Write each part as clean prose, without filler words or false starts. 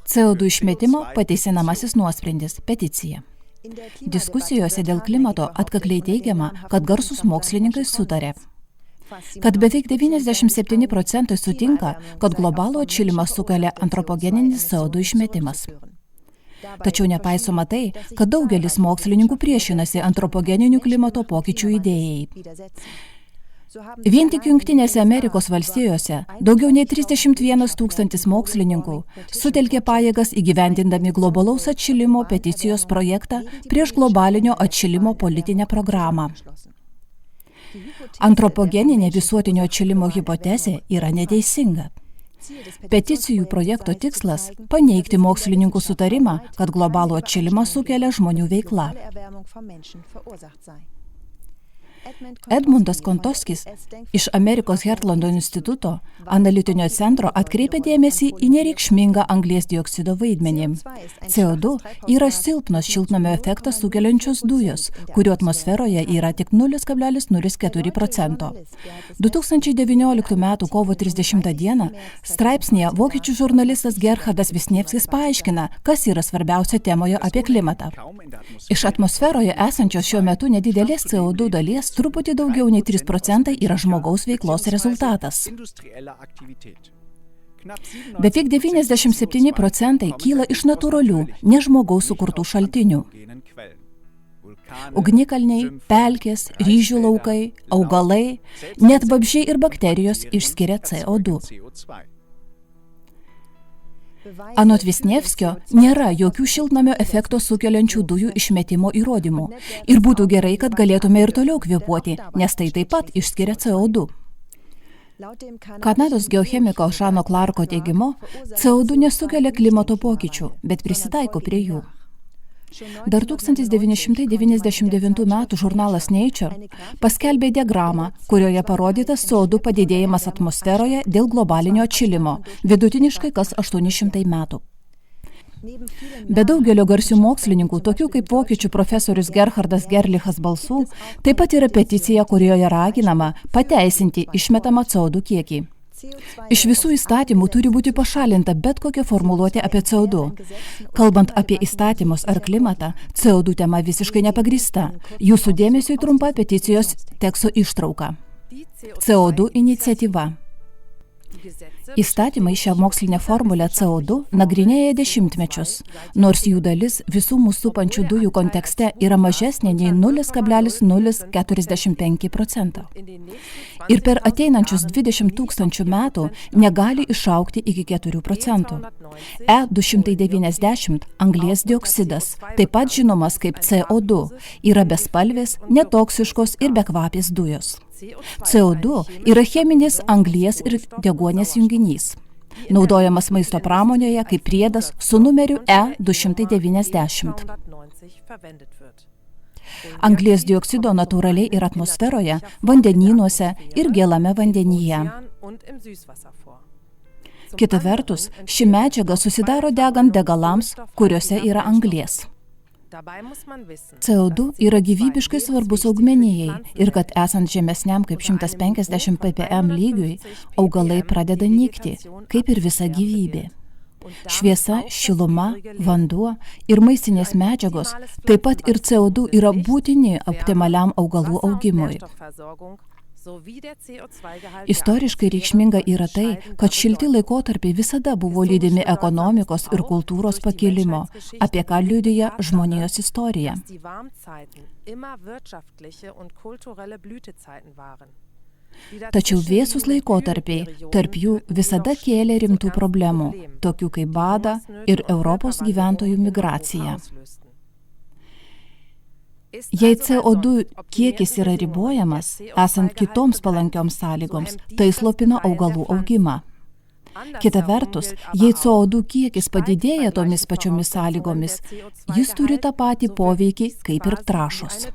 CO2 išmetimo pateisinamasis nuosprendis – peticija. Diskusijose dėl klimato atkakliai teigiama, kad garsūs mokslininkai sutarė, kad beveik 97% sutinka, kad globalų atšilimą sukelia antropogeninis CO2 išmetimas. Tačiau nepaisoma tai, kad daugelis mokslininkų priešinasi antropogeninių klimato pokyčių idėjai. Vien tik Jungtinėse Amerikos valstijose daugiau nei 31 000 mokslininkų sutelkė pajėgas įgyvendindami globalaus atšilimo peticijos projektą prieš globalinio atšilimo politinę programą. Antropogeninė visuotinio atšilimo hipotezė yra neteisinga. Peticijų projekto tikslas – paneigti mokslininkų sutarimą, kad globalų atšilimą sukelia žmonių veikla. Edmundas Kontoskis iš Amerikos Heartland instituto analitinio centro atkreipė dėmesį į nereikšmingą anglies dioksido vaidmenį. CO2 yra silpnos šiltnamio efektą sukeliančios dujos, kurių atmosferoje yra tik 0,04%. 2019 m. kovo 30 d. straipsnėje vokiečių žurnalistas Gerhardas Wisniewskis paaiškina, kas yra svarbiausia temoje apie klimatą. Iš atmosferoje esančios šiuo metu nedidelės CO2 dalies truputį daugiau nei 3% yra žmogaus veiklos rezultatas. Beveik 97% kyla iš natūralių, ne žmogaus sukurtų šaltinių. Ugnikalniai, pelkės, ryžių laukai, augalai, net vabzdžiai ir bakterijos išskiria CO2. Anot Wisniewskio, nėra jokių šiltnamio efekto sukeliančių dujų išmetimo įrodymų. Ir būtų gerai, kad galėtume ir toliau kvėpuoti, nes tai taip pat išskiria CO2. Kanados geochemiko Šano Clarko teigimu, CO2 nesukelia klimato pokyčių, bet prisitaiko prie jų. Dar 1999 m. žurnalas Nature paskelbė diagramą, kurioje parodytas CO2 padidėjimas atmosferoje dėl globalinio atšilimo, vidutiniškai kas 800 metų. Be daugelio garsių mokslininkų, tokių kaip vokiečių profesorius Gerhardas Gerlichas balsų, taip pat yra peticija, kurioje raginama pateisinti išmetamą CO2 kiekį. Iš visų įstatymų turi būti pašalinta bet kokia formuluotė apie CO2. Kalbant apie įstatymus ar klimatą, CO2 tema visiškai nepagrįsta. Jūsų dėmesiui trumpa peticijos teksto ištrauka. CO2 iniciatyva. Įstatymai šią mokslinę formulę CO2 nagrinėja dešimtmečius, nors jų dalis visų mūsų supančių dujų kontekste yra mažesnė nei 0,045%. Ir per ateinančius 20 000 metų negali išaugti iki 4%. E290 anglies dioksidas, taip pat žinomas kaip CO2, yra bespalvės, netoksiškos ir bekvapės dujos. CO2 yra cheminis anglies ir deguonies junginys, naudojamas maisto pramonėje kaip priedas su numeriu E290. Anglies dioksido natūraliai yra atmosferoje, vandenynuose ir gėlame vandenyje. Kita vertus, ši medžiaga susidaro degant degalams, kuriuose yra anglies. CO2 yra gyvybiškai svarbus augmenijai ir kad esant žemesniam kaip 150 ppm lygiui, augalai pradeda nykti, kaip ir visa gyvybė. Šviesa, šiluma, vanduo ir maistinės medžiagos, taip pat ir CO2 yra būtini optimaliam augalų augimui. Istoriškai reikšminga yra tai, kad šilti laikotarpiai visada buvo lydimi ekonomikos ir kultūros pakilimo, apie ką liudija žmonijos istorija. Tačiau vėsūs laikotarpiai tarp jų visada kėlė rimtų problemų, tokių kaip badą ir Europos gyventojų migraciją. Jei CO2 kiekis yra ribojamas, esant kitoms palankioms sąlygoms, tai slopina augalų augimą. Kita vertus, jei CO2 kiekis padidėja tomis pačiomis sąlygomis, jis turi tą patį poveikį kaip ir trąšos.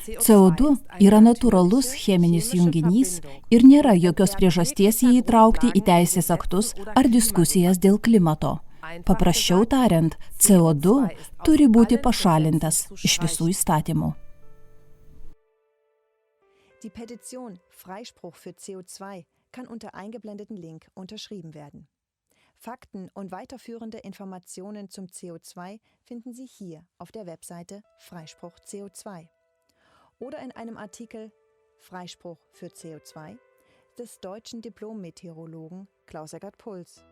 CO2 yra natūralus cheminis junginys ir nėra jokios priežasties jį įtraukti į teisės aktus ar diskusijas dėl klimato. Paprasčiau tariant, CO2 turi būti pašalintas iš visų įstatymų. Die Petition Freispruch für CO2 kann unter eingeblendeten Link unterschrieben werden. Fakten und weiterführende Informationen zum CO2 finden Sie hier auf der Webseite Freispruch CO2 oder in einem Artikel Freispruch für CO2 des deutschen Diplom-Meteorologen Klaus-Eckert Puls.